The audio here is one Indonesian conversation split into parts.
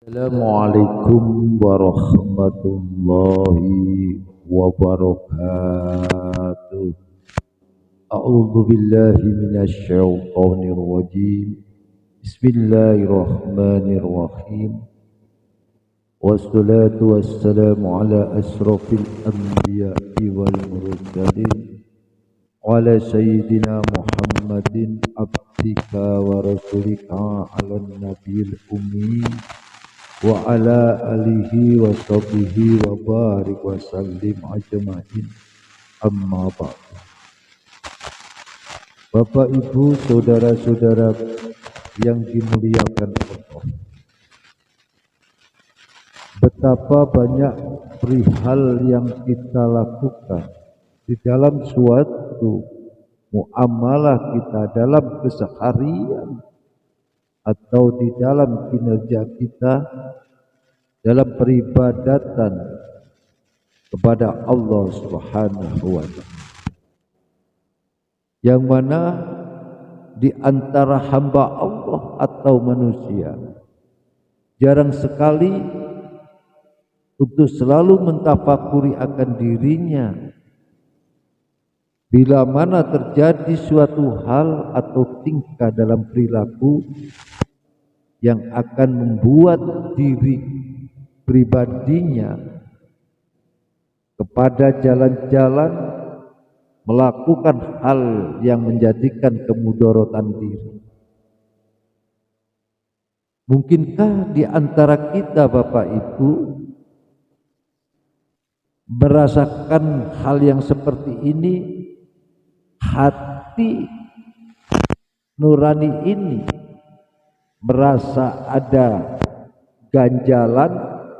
Assalamualaikum warahmatullahi wabarakatuh. A'udzu billahi minasy syaithanir rajim. Bismillahirrahmanirrahim. Wassalatu wassalamu ala asrofil anbiya'i wal mursalin wa ala sayyidina Muhammadin abdika wa rasulika ala nabiyil ummi wa ala alihi wa sahbihi wa barik wa sallim ajma'in, amma ba'du. Bapak Ibu saudara-saudara yang dimuliakan Allah, betapa banyak perihal yang kita lakukan di dalam suatu muamalah kita dalam keseharian atau di dalam kinerja kita dalam peribadatan kepada Allah Subhanahu wa Ta'ala, yang mana di antara hamba Allah atau manusia jarang sekali untuk selalu mentafakuri akan dirinya bila mana terjadi suatu hal atau tingkah dalam perilaku yang akan membuat diri pribadinya kepada jalan-jalan melakukan hal yang menjadikan kemudaratan diri. Mungkinkah di antara kita Bapak Ibu merasakan hal yang seperti ini? Hati nurani ini merasa ada ganjalan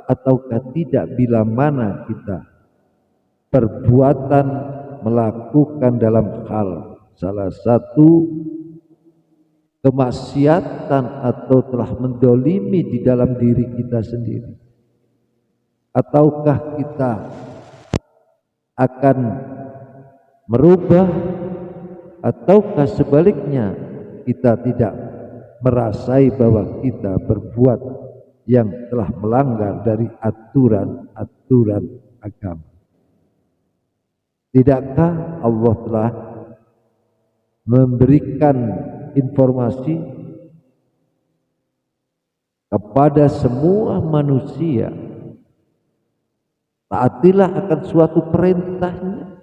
ataukah tidak bila mana kita perbuatan melakukan dalam hal salah satu kemaksiatan atau telah mendolimi di dalam diri kita sendiri, ataukah kita akan merubah, ataukah sebaliknya kita tidak merasai bahwa kita berbuat yang telah melanggar dari aturan-aturan agama. Tidakkah Allah telah memberikan informasi kepada semua manusia, taatilah akan suatu perintahnya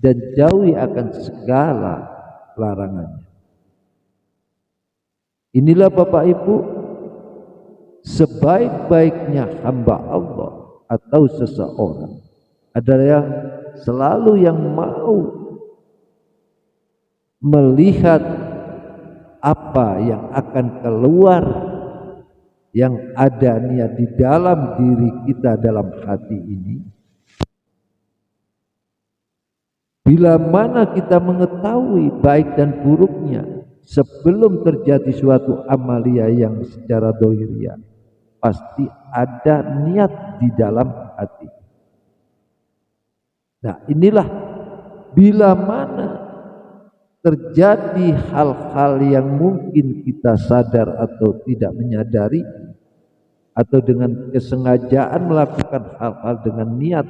dan jauhi akan segala larangannya. Inilah Bapak Ibu, sebaik-baiknya hamba Allah atau seseorang adalah selalu yang mau melihat apa yang akan keluar, yang ada niat di dalam diri kita, dalam hati ini. Bila mana kita mengetahui baik dan buruknya sebelum terjadi suatu amalia yang secara dohiriyah, pasti ada niat di dalam hati. Nah, inilah bila mana terjadi hal-hal yang mungkin kita sadar atau tidak menyadari, atau dengan kesengajaan melakukan hal-hal dengan niat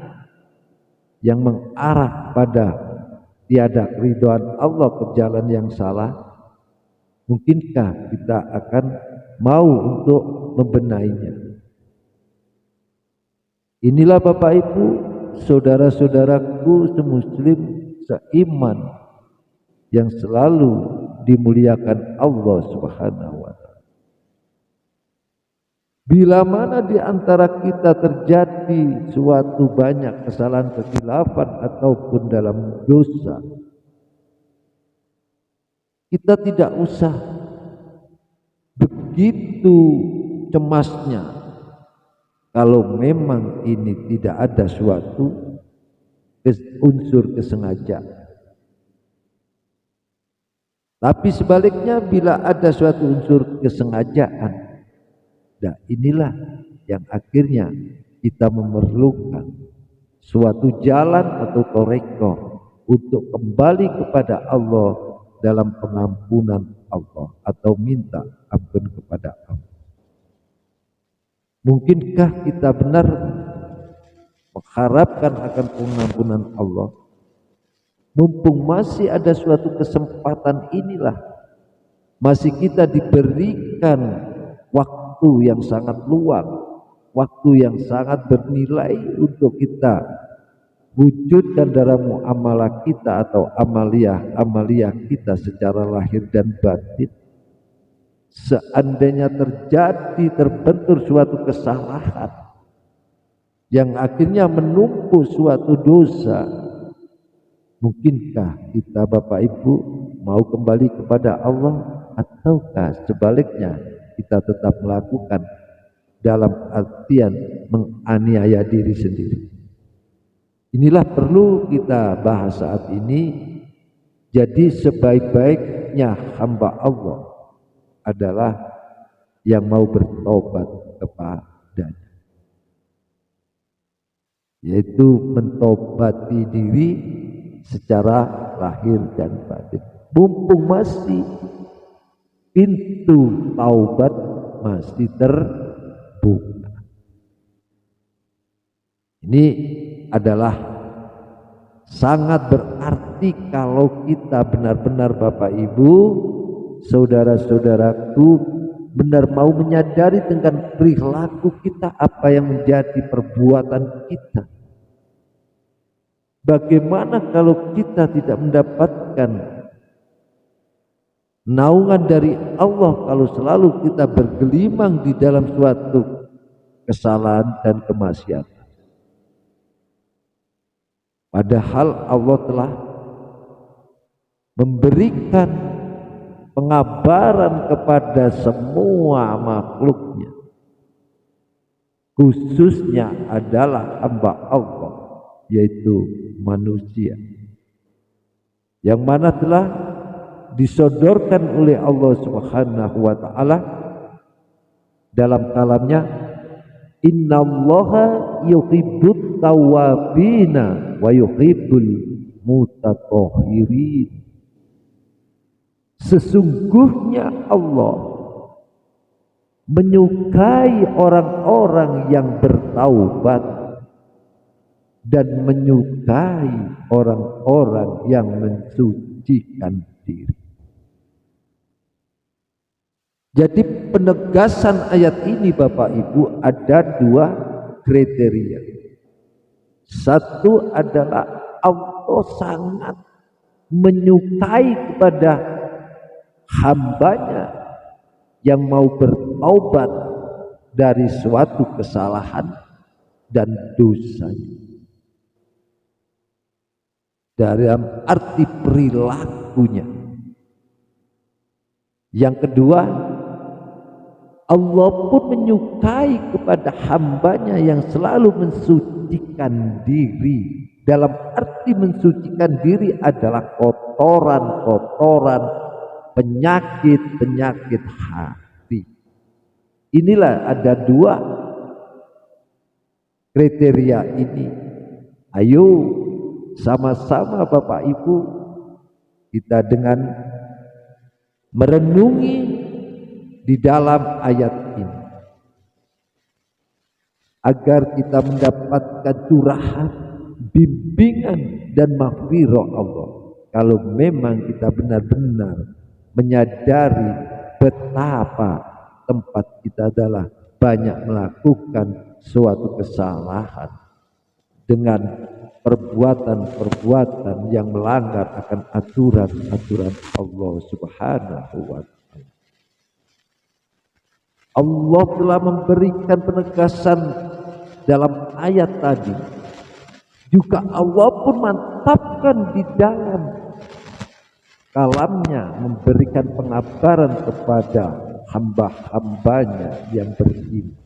yang mengarah pada tiada keridhaan Allah ke jalan yang salah, mungkinkah kita akan mau untuk membenahinya? Inilah Bapak Ibu, saudara-saudaraku semuslim seiman yang selalu dimuliakan Allah Subhanahu wa Ta'ala. Bila mana di antara kita terjadi suatu banyak kesalahan, kekhilafan ataupun dalam dosa, kita tidak usah begitu cemasnya kalau memang ini tidak ada suatu unsur kesengajaan. Tapi sebaliknya, bila ada suatu unsur kesengajaan, nah inilah yang akhirnya kita memerlukan suatu jalan atau toreko untuk kembali kepada Allah dalam pengampunan Allah atau minta ampun kepada Allah. Mungkinkah kita benar mengharapkan akan pengampunan Allah? Mumpung masih ada suatu kesempatan inilah, masih kita diberikan waktu yang sangat luang, waktu yang sangat bernilai untuk kita wujudkan dalam muamalah kita atau amaliyah kita secara lahir dan batin. Seandainya terbentur suatu kesalahan yang akhirnya menumpuk suatu dosa, mungkinkah kita Bapak Ibu mau kembali kepada Allah, ataukah sebaliknya kita tetap melakukan dalam artian menganiaya diri sendiri? Inilah perlu kita bahas saat ini. Jadi sebaik-baiknya hamba Allah adalah yang mau bertobat kepadanya, yaitu mentobati diri secara lahir dan batin. Mumpung masih pintu taubat masih terbuka. Ini adalah sangat berarti kalau kita benar-benar Bapak Ibu, saudara-saudaraku, benar mau menyadari dengan perilaku kita apa yang menjadi perbuatan kita. Bagaimana kalau kita tidak mendapatkan naungan dari Allah, kalau selalu kita bergelimang di dalam suatu kesalahan dan kemaksiatan? Padahal Allah telah memberikan pengabaran kepada semua makhluknya, khususnya adalah hamba Allah, yaitu manusia, yang mana telah disodorkan oleh Allah Subhanahu wa ta'ala dalam kalamnya, innallaha yuhibbut tawwabina wa yuhibbul mutatahhirin. Sesungguhnya Allah menyukai orang-orang yang bertaubat dan menyukai orang-orang yang mensucikan diri. Jadi penegasan ayat ini Bapak Ibu ada dua kriteria. Satu adalah Allah sangat menyukai kepada hambanya yang mau bertaubat dari suatu kesalahan dan dosanya, dalam arti perilakunya. Yang kedua, Allah pun menyukai kepada hambanya yang selalu mensucikan diri. Dalam arti mensucikan diri adalah kotoran-kotoran, penyakit-penyakit hati. Inilah ada dua kriteria ini. Ayo sama-sama Bapak Ibu kita dengan merenungi di dalam ayat ini, agar kita mendapatkan curahan, bimbingan dan maghfirah Allah. Kalau memang kita benar-benar menyadari betapa tempat kita adalah banyak melakukan suatu kesalahan dengan perbuatan-perbuatan yang melanggar akan aturan-aturan Allah Subhanahu wa ta'ala. Allah telah memberikan penegasan dalam ayat tadi. Juga Allah pun mantapkan di dalam kalamnya, memberikan pengabaran kepada hamba-hambanya yang beriman,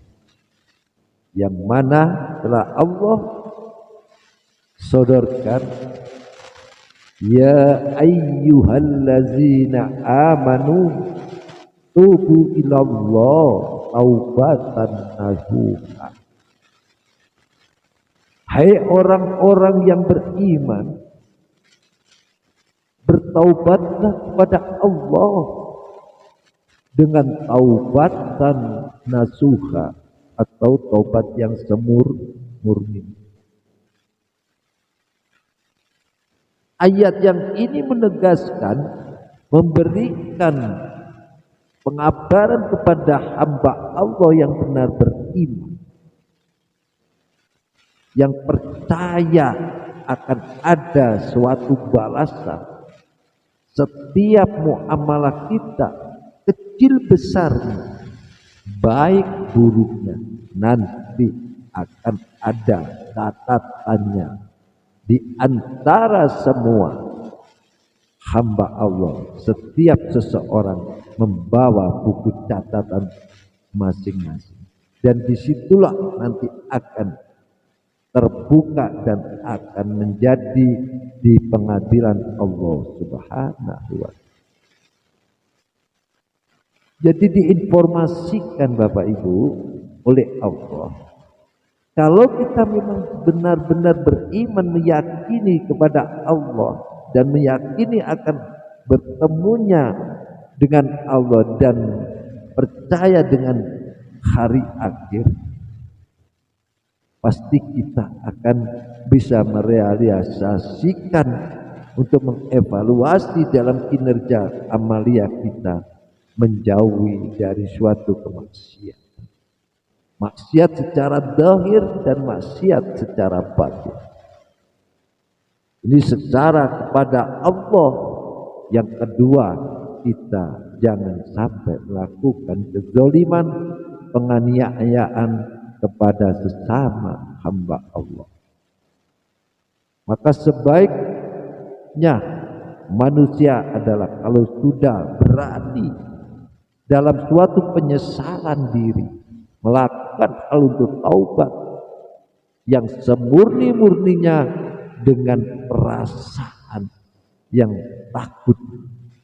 yang mana telah Allah sodorkan, ya ayyuhallazina amanu tubu ilallah taubatan nasuha. Hai orang-orang yang beriman, bertaubatlah kepada Allah dengan taubatan nasuha, atau taubat yang murni. Ayat yang ini menegaskan, memberikan pengabaran kepada hamba Allah yang benar beriman, yang percaya akan ada suatu balasan setiap muamalah kita, kecil besarnya, baik buruknya, nanti akan ada catatannya di antara semua hamba Allah. Setiap seseorang membawa buku catatan masing-masing, dan disitulah nanti akan terbuka dan akan menjadi di pengadilan Allah Subhanahu wa Ta'ala. Jadi diinformasikan Bapak Ibu oleh Allah, kalau kita memang benar-benar beriman, meyakini kepada Allah dan meyakini akan bertemunya dengan Allah dan percaya dengan hari akhir, pasti kita akan bisa merealisasikan untuk mengevaluasi dalam kinerja amalia kita, menjauhi dari suatu kemaksiatan. Maksiat secara zahir dan maksiat secara batin. Ini secara kepada Allah. Yang kedua, kita jangan sampai melakukan kezaliman, penganiayaan kepada sesama hamba Allah. Maka sebaiknya manusia adalah kalau sudah berani dalam suatu penyesalan diri, melakukan hal untuk taubat yang semurni-murninya dengan perasaan yang takut,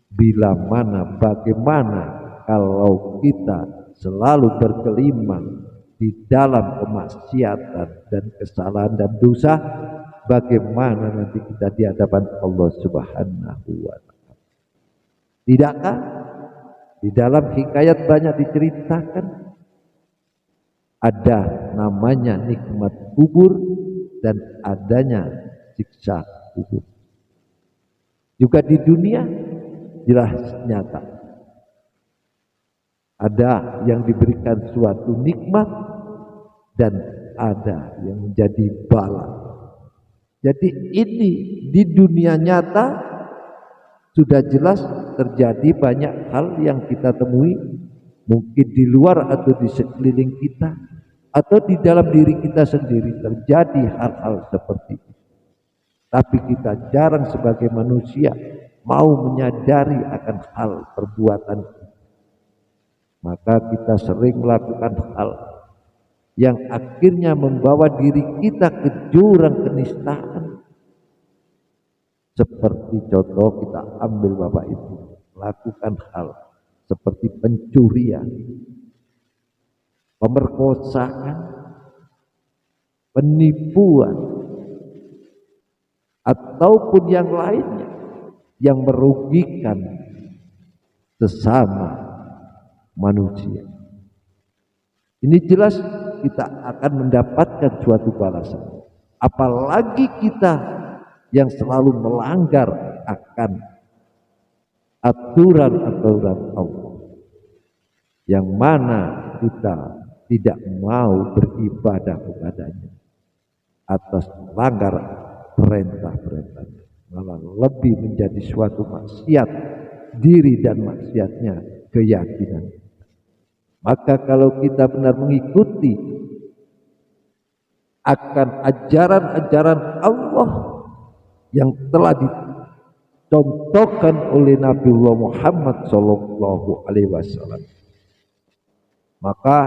bila mana bagaimana kalau kita selalu bergelimang di dalam kemaksiatan dan kesalahan dan dosa, bagaimana nanti kita di hadapan Allah Subhanahu wa Ta'ala. Tidakkah di dalam hikayat banyak diceritakan ada namanya nikmat kubur dan adanya siksa kubur. Juga di dunia jelas nyata, ada yang diberikan suatu nikmat dan ada yang menjadi bala. Jadi ini di dunia nyata sudah jelas terjadi banyak hal yang kita temui, mungkin di luar atau di sekeliling kita atau di dalam diri kita sendiri terjadi hal-hal seperti itu. Tapi kita jarang sebagai manusia mau menyadari akan hal perbuatan kita. Maka kita sering melakukan hal yang akhirnya membawa diri kita ke jurang kenistaan. Seperti contoh kita ambil Bapak Ibu, melakukan hal seperti pencurian, pemerkosaan, penipuan, ataupun yang lainnya yang merugikan sesama manusia. Ini jelas kita akan mendapatkan suatu balasan. Apalagi kita yang selalu melanggar akan aturan-aturan Allah, yang mana kita tidak mau beribadah kepadanya atas melanggar perintah-perintahnya, malah lebih menjadi suatu maksiat diri dan maksiatnya keyakinan. Maka kalau kita benar mengikuti akan ajaran-ajaran Allah yang telah dicontohkan oleh Nabiullah Muhammad sallallahu alaihi wasallam, maka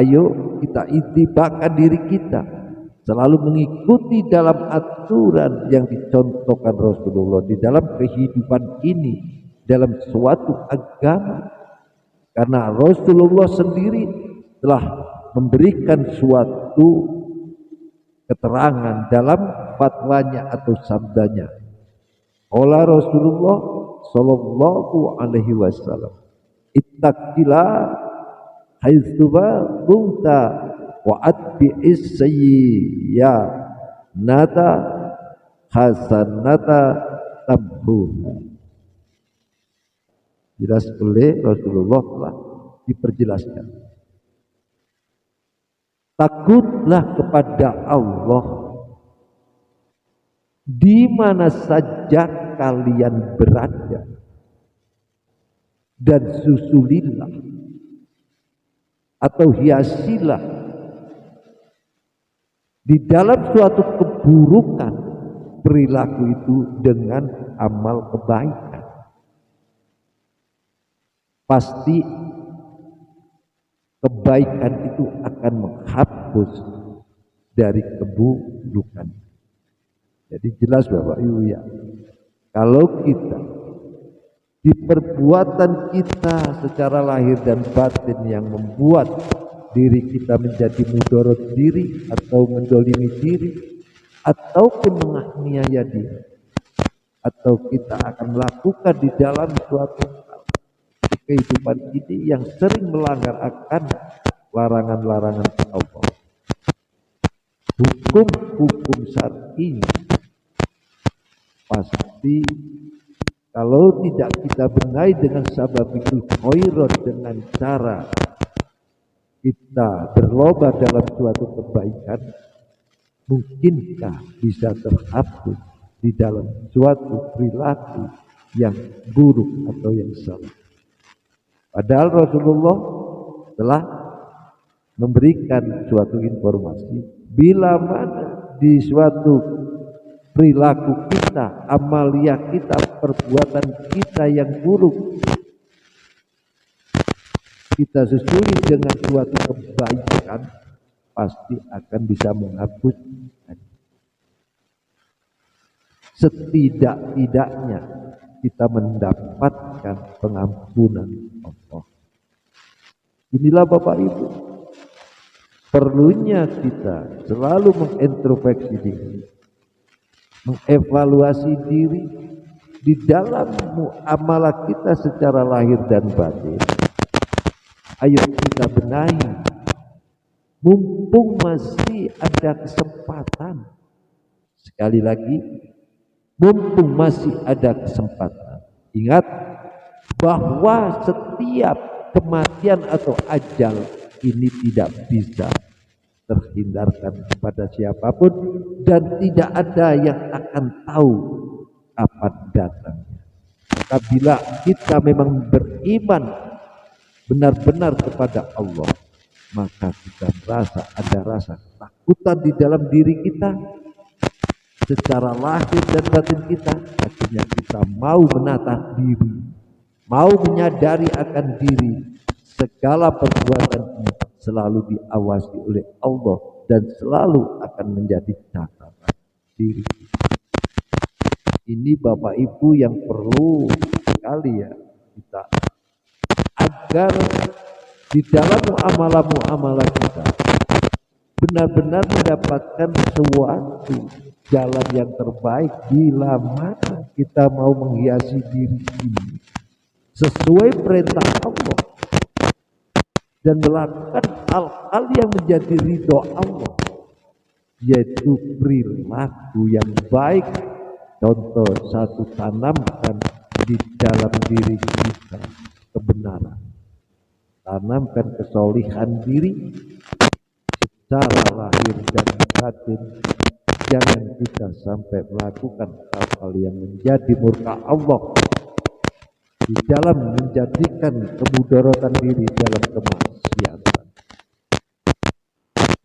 ayo kita itibakkan diri kita selalu mengikuti dalam aturan yang dicontohkan Rasulullah di dalam kehidupan ini, dalam suatu agama. Karena Rasulullah sendiri telah memberikan suatu keterangan dalam fatwanya atau sabdanya. Qala Rasulullah sallallahu alaihi wasallam, ittaqillah haitsuba kunta wa atbi'is sayyi'ata hasanata tamhuha. Jelas oleh Rasulullah telah diperjelaskan. Takutlah kepada Allah di mana saja kalian berada, dan susulilah atau hiasilah di dalam suatu keburukan perilaku itu dengan amal kebaikan. Pasti kebaikan itu akan menghapus dari keburukan. Jadi jelas Bapak Ibu ya, kalau kita di perbuatan kita secara lahir dan batin yang membuat diri kita menjadi mudarat diri atau mendolimi diri ataupun menganiaya diri, atau kita akan melakukan di dalam suatu kehidupan ini yang sering melanggar akan larangan-larangan Allah, hukum-hukum syar'i, pasti kalau tidak kita benahi dengan sababul khairat, dengan cara kita berlomba dalam suatu kebaikan, mungkinkah bisa terhapus di dalam suatu perilaku yang buruk atau yang salah. Padahal Rasulullah telah memberikan suatu informasi, bila mana di suatu perilaku kita, amalia kita, perbuatan kita yang buruk, kita susuli dengan suatu kebaikan, pasti akan bisa menghapus. Setidak-tidaknya kita mendapatkan pengampunan Allah. Inilah Bapak Ibu, perlunya kita selalu mengintrospeksi diri, mengevaluasi diri di dalam muamalah kita secara lahir dan batin. Ayo kita benahi, mumpung masih ada kesempatan. Sekali lagi, mumpung masih ada kesempatan. Ingat bahwa setiap kematian atau ajal ini tidak bisa terhindarkan kepada siapapun, dan tidak ada yang akan tahu kapan datangnya. Maka bila kita memang beriman benar-benar kepada Allah, maka kita merasa ada rasa ketakutan di dalam diri kita secara lahir dan batin kita. Akhirnya kita mau menata diri, mau menyadari akan diri, segala perbuatan ini selalu diawasi oleh Allah dan selalu akan menjadi catatan diri. Ini Bapak Ibu yang perlu sekali ya kita, agar di dalam muamalah-muamalah kita benar-benar mendapatkan suatu jalan yang terbaik bila mana kita mau menghiasi diri ini sesuai perintah Allah dan melakukan hal-hal yang menjadi ridho Allah, yaitu perilaku yang baik. Contoh satu, tanamkan di dalam diri kita kebenaran, tanamkan kesolihan diri secara lahir dan batin. Jangan kita sampai melakukan hal-hal yang menjadi murka Allah di dalam menjadikan kemudaratan diri dalam kemaksiatan.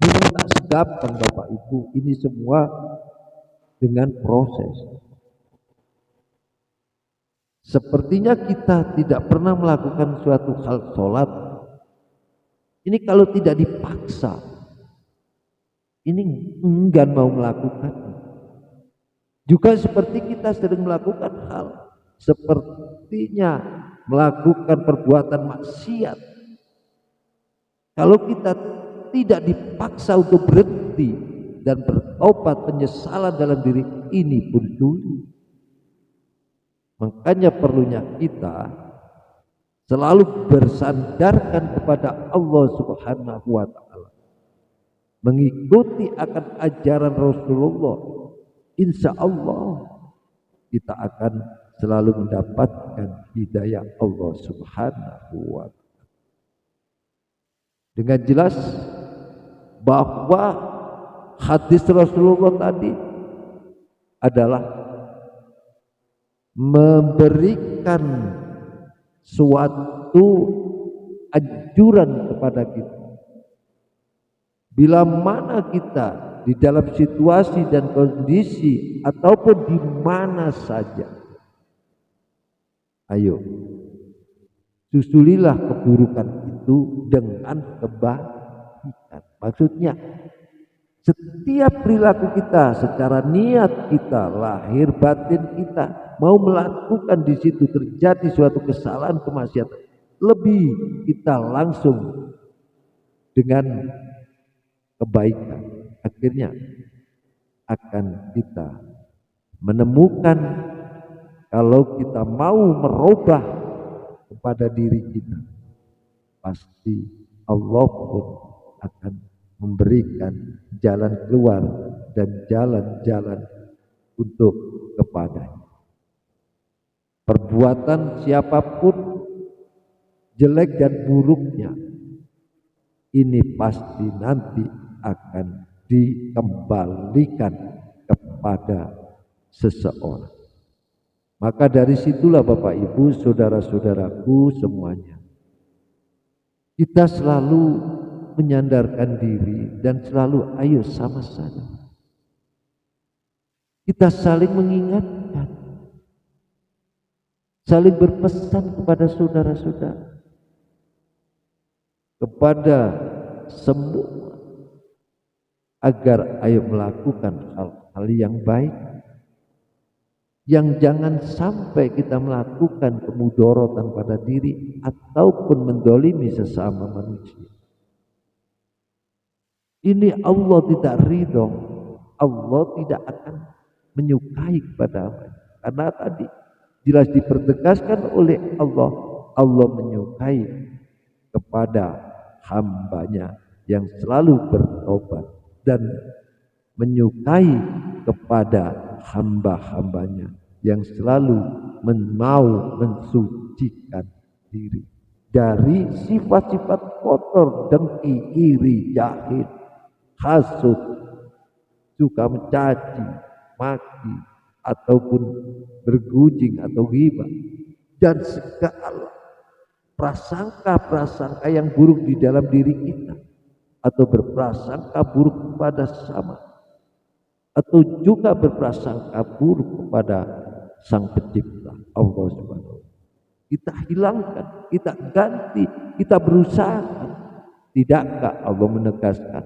Ini tak segampang Bapak Ibu, ini semua dengan proses. Sepertinya kita tidak pernah melakukan suatu hal sholat, ini kalau tidak dipaksa, ini enggan mau melakukan. Juga seperti kita sering melakukan hal sepertinya melakukan perbuatan maksiat, kalau kita tidak dipaksa untuk berhenti dan bertobat penyesalan dalam diri, ini pun sulit. Makanya perlunya kita selalu bersandarkan kepada Allah Subhanahu wa taala, mengikuti akan ajaran Rasulullah, insya Allah kita akan selalu mendapatkan hidayah Allah Subhanahu wa taala. Dengan jelas bahwa hadis Rasulullah tadi adalah memberikan suatu anjuran kepada kita. Bila mana kita di dalam situasi dan kondisi ataupun di mana saja, ayo susulilah keburukan itu dengan kebaikan. Maksudnya setiap perilaku kita secara niat kita, lahir batin kita mau melakukan di situ terjadi suatu kesalahan kemaksiatan, lebih kita langsung dengan kebaikan, akhirnya akan kita menemukan kalau kita mau merubah kepada diri kita, pasti Allah pun akan memberikan jalan keluar dan jalan-jalan untuk kepadanya. Perbuatan siapapun jelek dan buruknya ini pasti nanti akan dikembalikan kepada seseorang. Maka dari situlah Bapak Ibu, saudara-saudaraku semuanya, kita selalu menyandarkan diri dan selalu ayo sama-sama kita saling mengingatkan, saling berpesan kepada saudara-saudara, kepada semua, agar ayo melakukan hal-hal yang baik, yang jangan sampai kita melakukan kemudorotan pada diri ataupun mendolimi sesama manusia. Ini Allah tidak ridho, Allah tidak akan menyukai kepada karena tadi jelas dipertegaskan oleh Allah, Allah menyukai kepada hambanya yang selalu bertobat dan menyukai kepada hamba-hambanya yang selalu mau mensucikan diri dari sifat-sifat kotor, dengki, iri, jahat, hasud, suka mencaci, maki, ataupun bergunjing atau ghibah, dan segala prasangka-prasangka yang buruk di dalam diri kita, atau berprasangka buruk kepada sesama, atau juga berprasangka buruk kepada Sang Pencipta Allah Subhanahu wa taala. Kita hilangkan, kita ganti, kita berusaha. Tidakkah Allah menegaskan,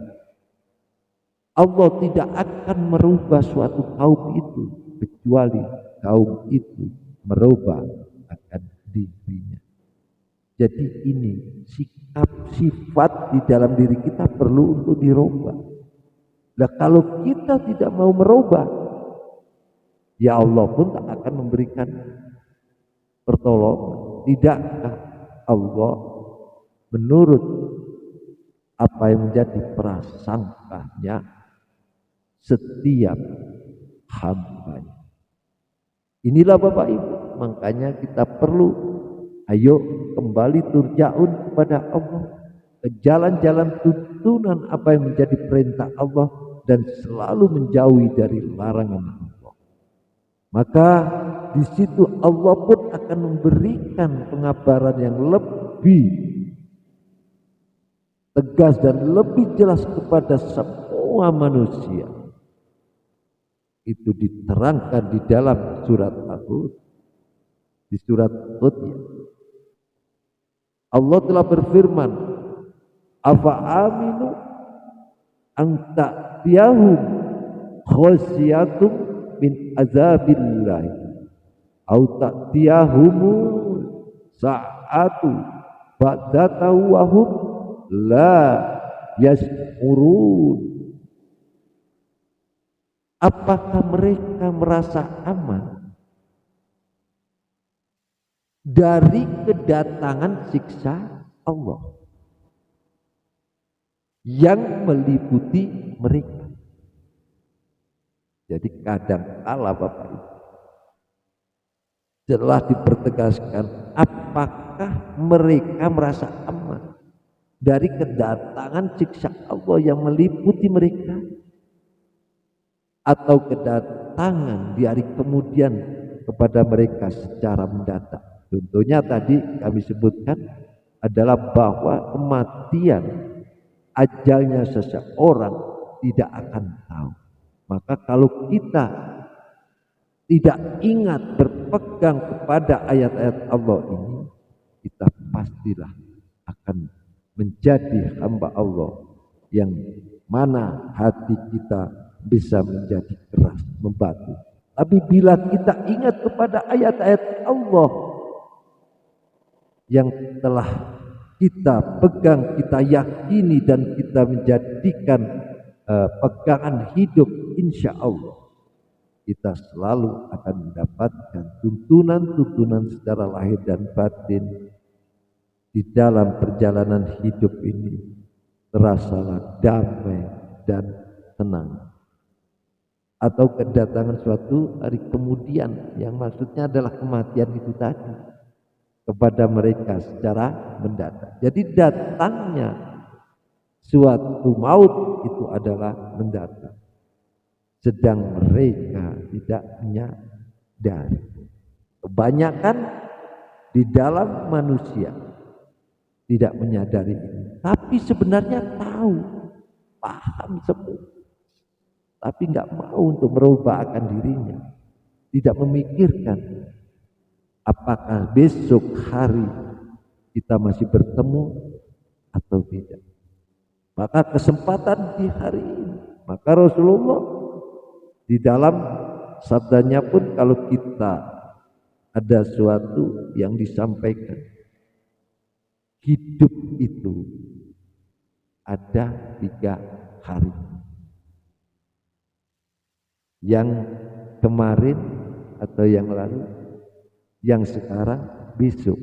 Allah tidak akan merubah suatu kaum itu kecuali kaum itu merubah akan dirinya. Jadi ini sikap sifat di dalam diri kita perlu untuk dirubah. Nah kalau kita tidak mau merubah, ya Allah pun tak akan memberikan pertolongan. Tidakkah Allah menurut apa yang menjadi prasangkanya setiap hambanya? Inilah Bapak Ibu, makanya kita perlu ayo kembali turja'un kepada Allah, ke jalan-jalan tuntunan apa yang menjadi perintah Allah dan selalu menjauhi dari larangan Allah. Maka di situ Allah pun akan memberikan pengabaran yang lebih tegas dan lebih jelas kepada semua manusia. Itu diterangkan di dalam surat Hud, di surat Hud ya. Allah telah berfirman, afa aminu anta biyahum khosyatum min azabillahi au ta'tiyahumu sa'atu ba'datahu wa hum la yas'urun. Apakah mereka merasa aman dari kedatangan siksa Allah yang meliputi mereka. Jadi kadang kala Bapak Ibu telah dipertegaskan, apakah mereka merasa aman dari kedatangan siksa Allah yang meliputi mereka, atau kedatangan di hari kemudian kepada mereka secara mendadak. Contohnya tadi kami sebutkan adalah bahwa kematian, ajalnya seseorang tidak akan tahu. Maka kalau kita tidak ingat berpegang kepada ayat-ayat Allah ini, kita pastilah akan menjadi hamba Allah yang mana hati kita bisa menjadi keras, membatu. Tapi bila kita ingat kepada ayat-ayat Allah yang telah kita pegang, kita yakini, dan kita menjadikan pegangan hidup, insya Allah kita selalu akan mendapatkan tuntunan-tuntunan secara lahir dan batin di dalam perjalanan hidup ini. Terasalah damai dan tenang. Atau kedatangan suatu hari kemudian, yang maksudnya adalah kematian itu tadi, kepada mereka secara mendadak. Jadi datangnya suatu maut itu adalah mendadak, sedang mereka tidak menyadari. Kebanyakan di dalam manusia tidak menyadari ini, tapi sebenarnya tahu, paham semua, tapi nggak mau untuk merubah akan dirinya, tidak memikirkan apakah besok hari kita masih bertemu atau tidak. Maka kesempatan di hari ini, maka Rasulullah di dalam sabdanya pun, kalau kita ada sesuatu yang disampaikan, hidup itu ada 3 hari. Yang kemarin atau yang lalu, yang sekarang, besok.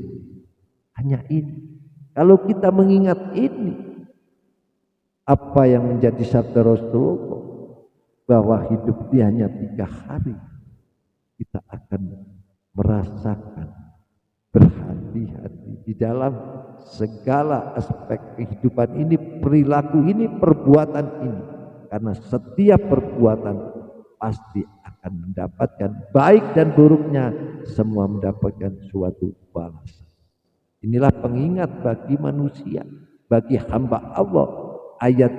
Hanya ini. Kalau kita mengingat ini, apa yang menjadi sabda Rasulullah, bahwa hidup dia hanya 3 hari, kita akan merasakan berhati-hati di dalam segala aspek kehidupan ini, perilaku ini, perbuatan ini. Karena setiap perbuatan pasti akan mendapatkan, baik dan buruknya, semua mendapatkan suatu balasan. Inilah pengingat bagi manusia, bagi hamba Allah. Ayat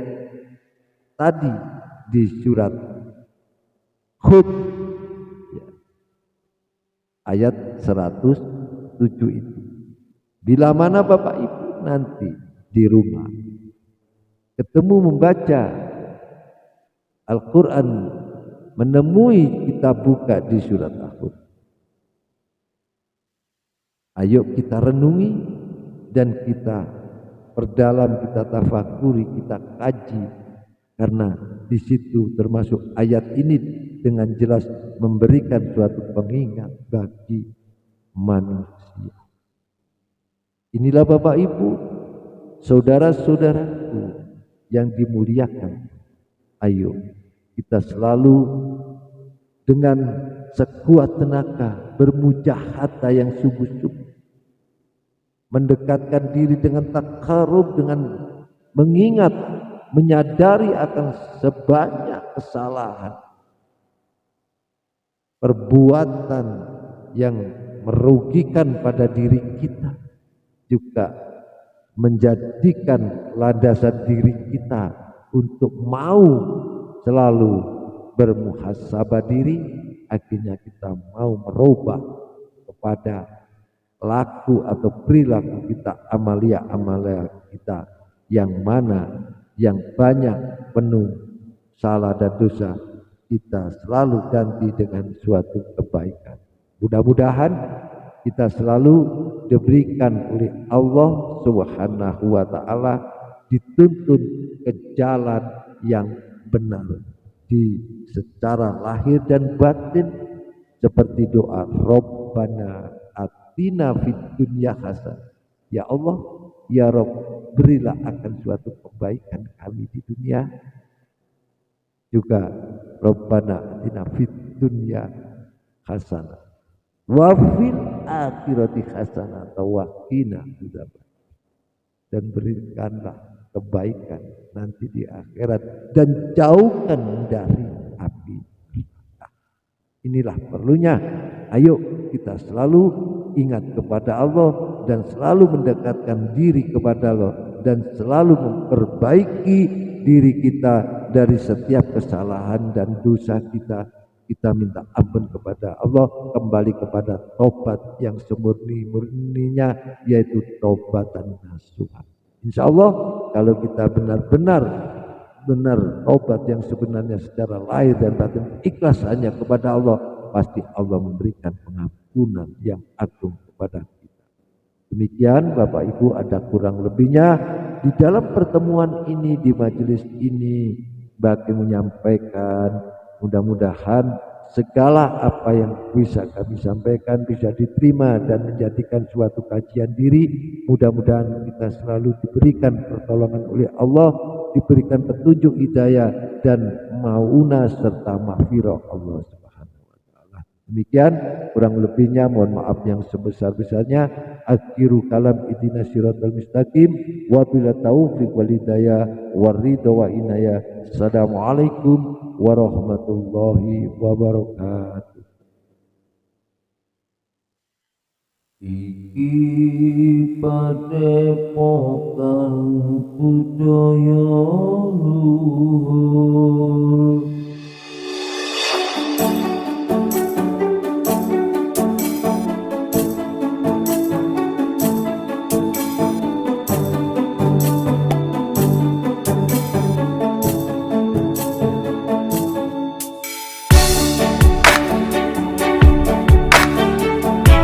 tadi di surat Hud, ya, ayat 107 itu. Bila mana Bapak Ibu nanti di rumah ketemu membaca Al-Quran, menemui kita buka di surat Al-Hud, ayo kita renungi dan kita perdalam, kita tafakuri, kita kaji, karena di situ termasuk ayat ini dengan jelas memberikan suatu pengingat bagi manusia. Inilah Bapak Ibu, saudara-saudaraku yang dimuliakan, ayo kita selalu dengan sekuat tenaga bermujahadah yang sungguh-sungguh, mendekatkan diri dengan takarub, dengan mengingat, menyadari akan sebanyak kesalahan, perbuatan yang merugikan pada diri kita, juga menjadikan landasan diri kita untuk mau selalu bermuhasabah diri. Akhirnya kita mau merubah kepada laku atau perilaku kita, amalia kita yang mana yang banyak penuh salah dan dosa, kita selalu ganti dengan suatu kebaikan. Mudah-mudahan kita selalu diberikan oleh Allah Subhanahu wa taala dituntun ke jalan yang benar di secara lahir dan batin, seperti doa Rabbana atina fid dunya hasanah. Ya Allah, ya Rabb, berilah akan suatu kebaikan kami di dunia juga. Rabbana atina fid dunya hasanah wa fil akhirati hasanah wa qina adzabannar. Dan berikanlah kebaikan nanti di akhirat dan jauhkan dari api neraka. Inilah perlunya. Ayo kita selalu ingat kepada Allah dan selalu mendekatkan diri kepada Allah dan selalu memperbaiki diri kita dari setiap kesalahan dan dosa kita. Kita minta ampun kepada Allah, kembali kepada tobat yang semurni-murninya, yaitu tobatan nasuha. Insya Allah kalau kita benar-benar tobat yang sebenarnya secara lahir dan batin ikhlas hanya kepada Allah, pasti Allah memberikan pengampunan yang agung kepada kita. Demikian Bapak Ibu, ada kurang lebihnya di dalam pertemuan ini, di majelis ini bagi menyampaikan, mudah-mudahan segala apa yang bisa kami sampaikan bisa diterima dan menjadikan suatu kajian diri. Mudah-mudahan kita selalu diberikan pertolongan oleh Allah, diberikan petunjuk hidayah dan mauna serta maghfirah Allah Subhanahu wa taala. Demikian kurang lebihnya, mohon maaf yang sebesar-besarnya. Akhiru kalam idina siratal mustaqim wa bila taufiq wal hidayah waridha wa inayah. Assalamualaikum warahmatullahi wabarakatuh. Iki padepokan budaya luhur